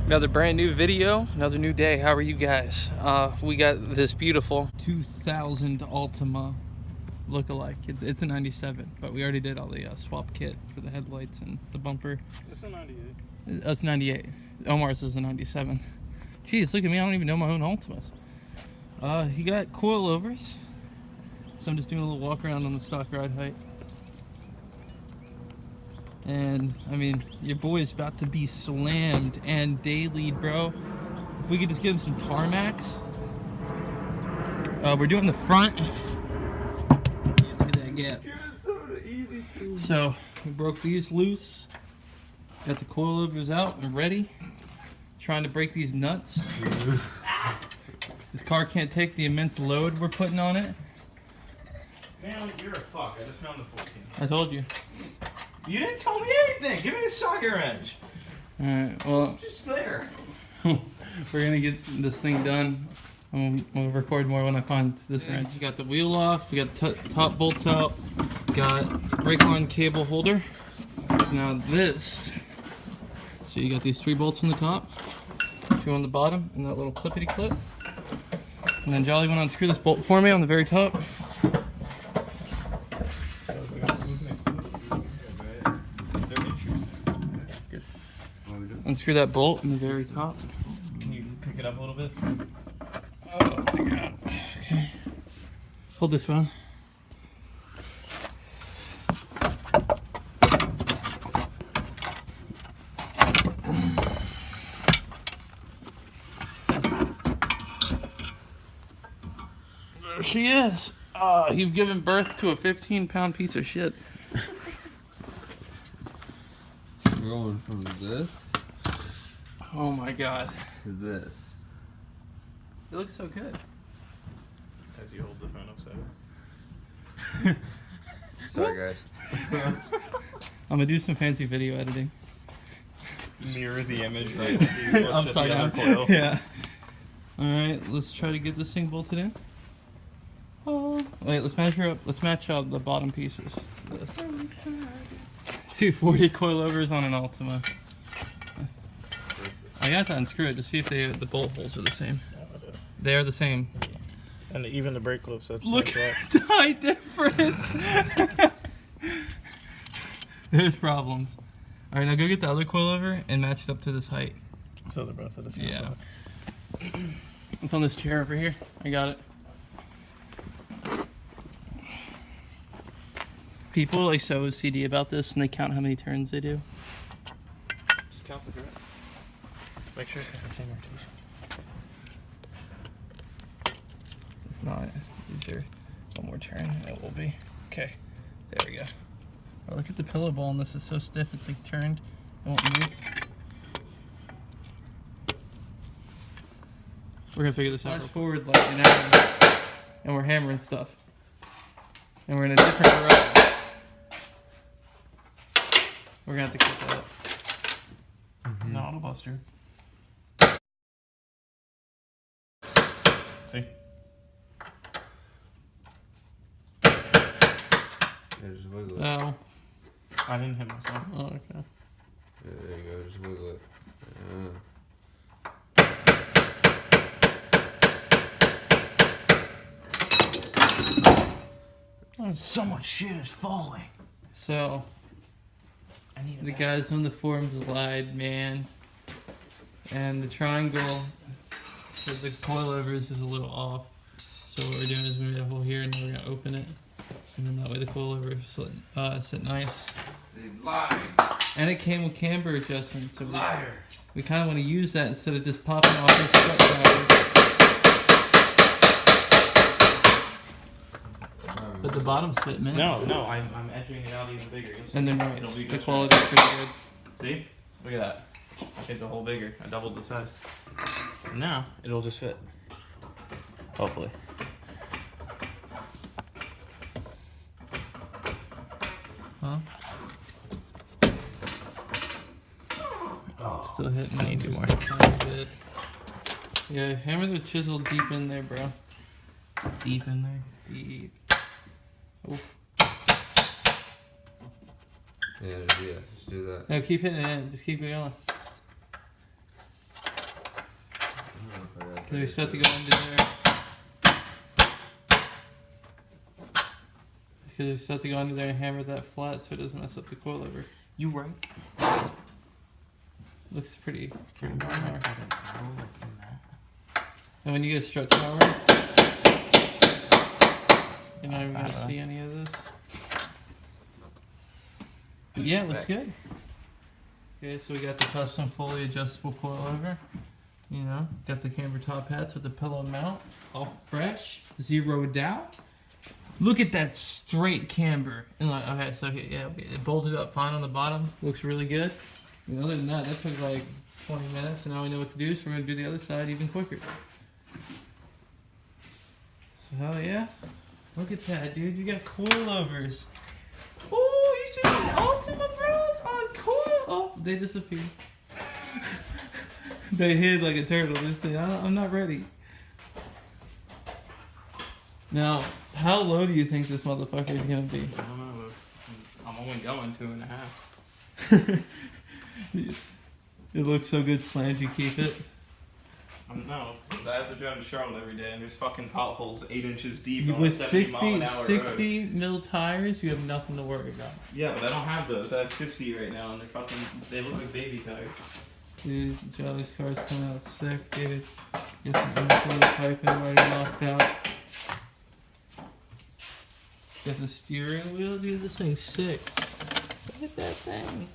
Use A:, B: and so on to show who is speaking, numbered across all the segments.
A: Another brand new video, another new day. How are you guys? We got this beautiful 2000 Altima look-alike. It's a 97, but we already did all the swap kit for the headlights and the bumper.
B: It's a 98.
A: That's 98. Omar's is a 97. Jeez, look at me. I don't even know my own Altimas. He got coilovers, so I'm just doing a little walk around on the stock ride height. And I mean, your boy is about to be slammed and daily, bro. If we could just get him some tarmacs. We're doing the front. Yeah, look at that gap. So we broke these loose. Got the coilovers out and ready. Trying to break these nuts. This car can't take the immense load we're putting on it.
B: Man, you're a fuck. I just found the 14.
A: I told you.
B: You didn't tell me anything. Give me the socket wrench.
A: Alright, well.
B: It's just there.
A: We're gonna get this thing done. We'll record more when I find this wrench. We got the wheel off. We got top bolts out. Got brake line cable holder. So now this. So you got these 3 bolts on the top, 2 on the bottom, and that little clippity clip. And then Jolly went to unscrew this bolt for me on the very top. Good. Unscrew that bolt in the very top.
B: Can you pick it up a little bit?
A: Oh my god. Okay. Hold this phone. There she is. You've given birth to a 15-pound piece of shit.
C: We're going from this.
A: Oh my god.
C: To this.
A: It looks so good.
B: As you hold the phone upside.
C: Sorry, guys.
A: I'm gonna do some fancy video editing.
B: Mirror the image right
A: Upside down.
B: Coil.
A: Yeah. Alright, let's try to get this thing bolted in. Oh. Wait, let's match up the bottom pieces. 240 coilovers on an Altima. I got to unscrew it to see if the bolt holes are the same. They are the same.
B: And even the brake clips. That's
A: Look at the height difference. There's problems. All right, now go get the other coilover and match it up to this height.
B: So they're both at the same
A: Yeah.
B: spot.
A: It's on this chair over here. I got it. People like so OCD about this and they count how many turns they do.
B: Just count the direct. Make sure it has the same rotation.
A: It's not. These are one more turn. It will be. Okay. There we go. Oh, look at the pillow ball on this. It's so stiff. It's like turned. It won't move. We're gonna figure this out. Flash forward like an hour, and we're hammering stuff. And we're in a different direction. We're gonna have to cut that up.
B: Mm-hmm. No, it'll bust you. See?
C: Yeah, just wiggle it.
A: Oh.
B: I didn't hit myself.
A: Oh, okay.
C: Yeah, there you go. Just wiggle it.
B: So much shit is falling.
A: So, the guys on the forums lied, man. And the triangle, so the coilovers is a little off. So what we're doing is we made a hole here and then we're gonna open it. And then that way the coilover sit nice.
C: They lied.
A: And it came with camber adjustments. So
C: Liar.
A: we kind of want to use that instead of just popping off your strut drivers. But the bottom's fit, man.
B: No, I'm edging it out even bigger.
A: And then
B: It'll be
A: the
B: good.
A: quality's pretty good.
B: See? Look at that. I made the hole bigger. I doubled the size. And now it'll just fit. Hopefully.
A: Huh?
B: Oh,
A: Still hitting.
B: I need to do more.
A: Bit. Yeah, hammer the chisel deep in there, bro.
B: Deep in there.
A: Deep. Oof.
C: Yeah, just do that.
A: No, keep hitting it in. Just keep going. Because we still have to go under there. Because we still have to go under there and hammer that flat so it doesn't mess up the coilover.
B: You right.
A: Looks pretty
B: Can
A: normal.
B: I like in that?
A: And when you get a stretch power, you're not even going to see any of this. But yeah, it looks good. Okay, so we got the custom fully adjustable coilover. You know, got the camber top hats with the pillow mount. All fresh, zeroed out. Look at that straight camber. And like, okay, so yeah, it bolted up fine on the bottom. Looks really good. And other than that, that took like 20 minutes, and now we know what to do, so we're going to do the other side even quicker. So hell yeah. Look at that, dude. You got coilovers. Oh, you see the Altima, bro? It's on coil. Oh, they disappeared. They hid like a turtle. This thing, I'm not ready. Now, how low do you think this motherfucker is gonna be?
B: I don't know. I'm only going 2.5.
A: It looks so good slammed, you keep it.
B: No, because I have to drive to Charlotte every day, and there's fucking potholes 8 inches deep on a
A: With
B: 70 mile an hour
A: 60
B: road.
A: mil tires, you have nothing to worry about.
B: Yeah, but I don't have those. I have 50 right now, and they look like baby tires.
A: Dude, Johnny's car's coming out sick, dude. Get some underflow piping already knocked out. Got the steering wheel, dude. This thing's sick. Look at that thing.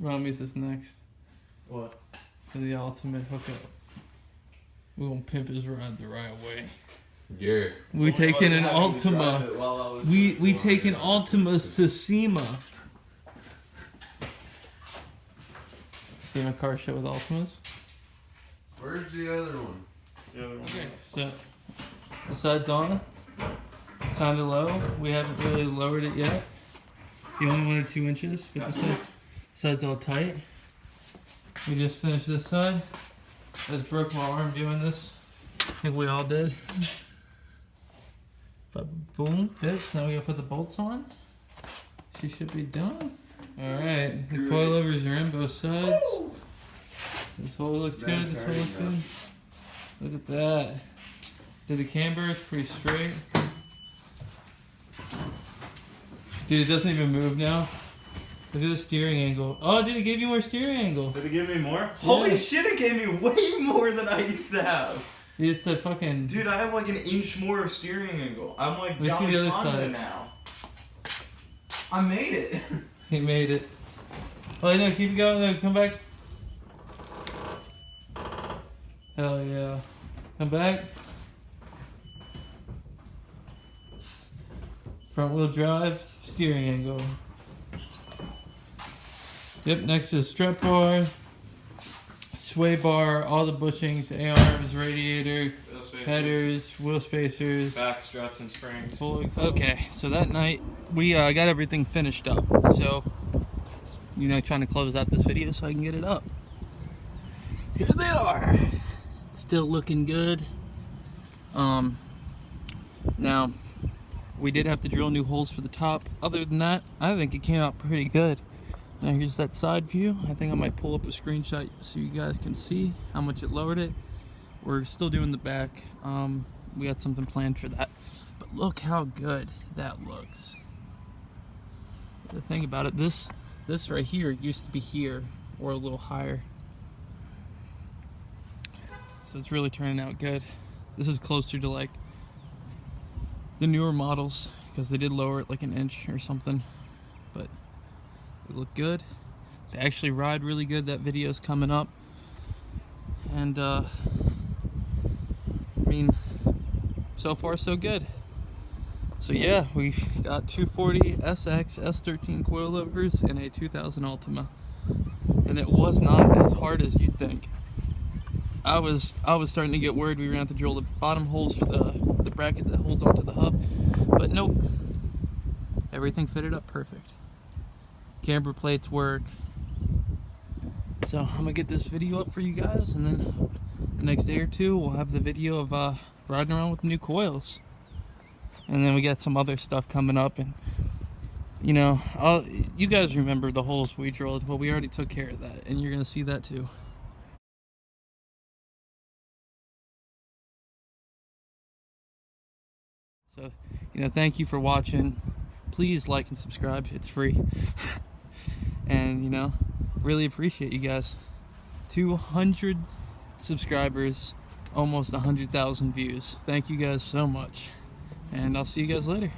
A: Rami's is next
B: What?
A: for the ultimate hookup. We're gonna pimp his ride the right way.
C: Yeah.
A: We taking an Altima. We taking Altimas to SEMA. SEMA car show with Altimas.
C: Where's the other one?
B: The other one.
A: Okay, so the side's on, kind of low. We haven't really lowered it yet. You only 1 or 2 inches, but the side's all tight. We just finished this side. I just broke my arm doing this. I think we all did. But boom, fits. Now we gotta put the bolts on. She should be done. Alright, the coilovers are in both sides. This hole looks good, this hole looks good. Look at that. Did the camber is pretty straight. Dude, it doesn't even move now. Look at the steering angle. Oh, dude, it gave you more steering angle.
B: Did it give me more?
A: Yeah.
B: Holy shit, it gave me way more than I used to have.
A: It's the fucking...
B: Dude, I have like an inch more of steering angle. I'm like
A: Let's see
B: Johnny
A: the other
B: Honda
A: side.
B: now. I made it.
A: He made it. Oh, no, keep going. No, come back. Hell yeah. Come back. Front wheel drive, steering angle. Yep, next is strut bar, sway bar, all the bushings, A-arms, radiator, headers, wheel spacers.
B: Back struts and springs.
A: Okay, so that night we got everything finished up. So, you know, trying to close out this video so I can get it up. Here they are. Still looking good. Now, we did have to drill new holes for the top. Other than that, I think it came out pretty good. Now here's that side view. I think I might pull up a screenshot so you guys can see how much it lowered it. We're still doing the back. We got something planned for that. But look how good that looks. The thing about it, this right here used to be here or a little higher. So it's really turning out good. This is closer to like the newer models because they did lower it like an inch or something. But they look good. They actually ride really good. That video's coming up. And I mean, so far so good. So yeah, we got 240 SX S13 coilovers and a 2000 Altima. And it was not as hard as you'd think. I was starting to get worried we were gonna have to drill the bottom holes for the bracket that holds onto the hub. But nope. Everything fitted up perfect. Camber plates work. So I'm gonna get this video up for you guys, and then the next day or two we'll have the video of riding around with new coils. And then we got some other stuff coming up, and you know, you guys remember the holes we drilled. Well, we already took care of that, and you're gonna see that too. So, you know, thank you for watching. Please like and subscribe. It's free. And, you know, really appreciate you guys. 200 subscribers, almost 100,000 views. Thank you guys so much. And I'll see you guys later.